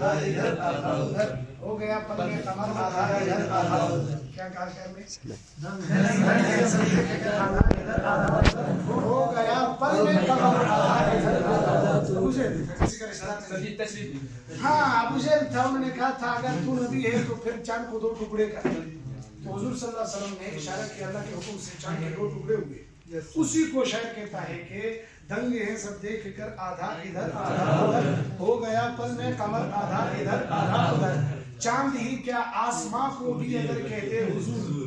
आधा इधर आधा उधर हो गया पल में कमर आधा इधर आधा उधर क्या कहा शेर में हो गया पल में कमर आधा इधर आधा उधर। हाँ अबू जहल था, उन्होंने कहा था अगर तू नबी है तो फिर चांद को 2 टुकड़े कर। तो हुजूर सल्लल्लाहु अलैहि वसल्लम ने इशारा किया अल्लाह के हुक्म से चांद के 2 टुकड़े हुए। उसी को शायर कहता है कि दंगे हैं सब देख कर आधा इधर आधा उधर हो गया पल में कमर आधा इधर आधा उधर। चांद ही क्या आसमां को भी अगर कहते हुजूर,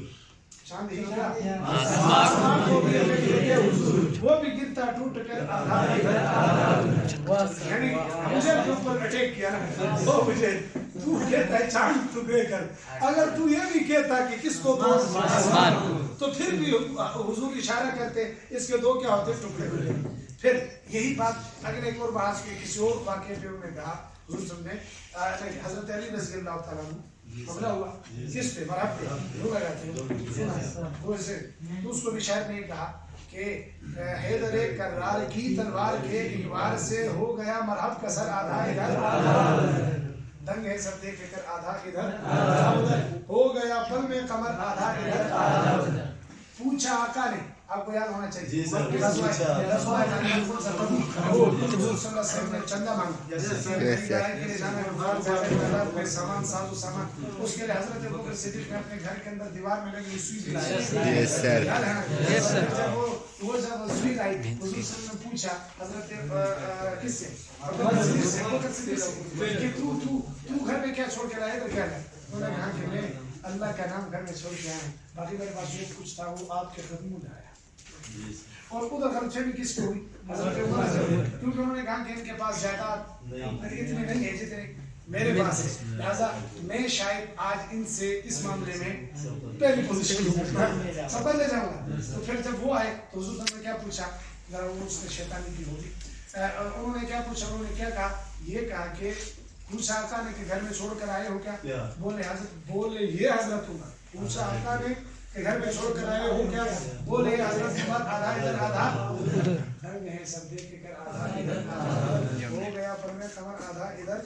चांद ही क्या आसमां को भी अगर कहते हुजूर, वो भी गिरता टूट कर आधा इधर आधा उधर। यानी मुझे के ऊपर अटैक किया ना, वो मुझे तू कहता है चांद टुकड़े कर, अगर तू ये भी कहता कि किसको दो आसमान को, तो फिर भी हुजूर इशारा करते इसके 2 क्या होते टुकड़े। फिर यही बात अगर एक और बात के किसी और वाक़े पे उन्होंने कहा हुजूर ने हजरत अली रज़ी अल्लाह तआला अन्हु हमला हुआ किस पे मरहब पे लोग लगाते हैं वो ऐसे, तो उसको भी शायद ने कहा कि हैदर कर्रार की तलवार के एक वार से हो गया मरहब का सर आधा इधर दंग है सब देख कर आधा इधर आधा उधर हो गया पल में कमर आधा इधर आधा उधर। पूछा आका ने, आपको याद होना चाहिए चंदा मांगा सामान साजो सामान, उसके लिए हजरत अबू बकर सिद्दीक ने अपने घर के अंदर दीवार में लगी सुई दिलाई। वो जब सुई लाई हुजूर ने पूछा हजरत किससे, अबू बकर सिद्दीक से कि तू घर में क्या छोड़ के लाए, तो क्या है? उन्होंने कहा कि मैं अल्लाह का नाम घर में छोड़ के आया, बाकी मेरे पास जो कुछ था वो आपके कदमों में आया। और उधर खर्चे भी किसको हुई, क्योंकि उन्होंने कहा कि इनके पास जायदाद इतने नहीं है जितने मेरे पास है, लिहाजा मैं शायद आज इनसे इस मामले में पहली पोजीशन सफल ले जाऊंगा। तो फिर जब वो आए तो हुजूर ने क्या पूछा, जरा वो उसने शैतानी की होगी, उन्होंने क्या पूछा, उन्होंने क्या कहा, ये कहा कि पूछा आका ने कि घर में छोड़ कर आए हो क्या? बोले ये हजरत उमर। पूछा आका ने कि घर में छोड़ कर आए हो क्या? बोले हजरत उमर आधा इधर आधा उधर। घर में है सब देख कर आधा इधर आधा हो गया पर में कमर आधा इधर।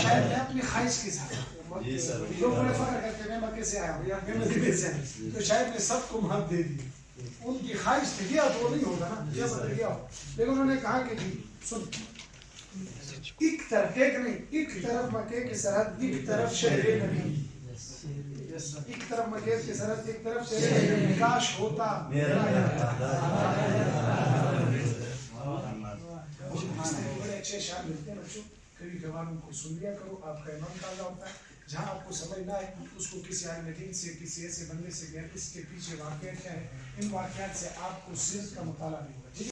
शायद मैं अपनी ख्वाहिश के साथ लोग बड़े फख्र करते मैं मक्के से आया हूँ या मैं मदीने से आया, तो शायद मैं सबको माफ दे दी। उनकी ख्वाहिश थी गया तो वो नहीं होगा ना, ये बदल गया हो। लेकिन उन्होंने कहा कि जी सुन, एक तरफ एक नहीं, एक तरफ मक्के की सरहद, एक तरफ शहर नबी, एक तरफ मक्के की सरहद, एक तरफ शहर नबी, काश होता मेरा बड़े अच्छे शायर मिलते हैं बच्चों, कभी कभार उनको सुन लिया करो, आपका ईमान ताज़ा होता है। जहाँ आपको समझ ना आए उसको किसी आलिम दीन से, किसी ऐसे बंदे से, इसके पीछे वाक़या क्या है, इन वाक़यात से आपको सिर्फ का मुताला नहीं होगा।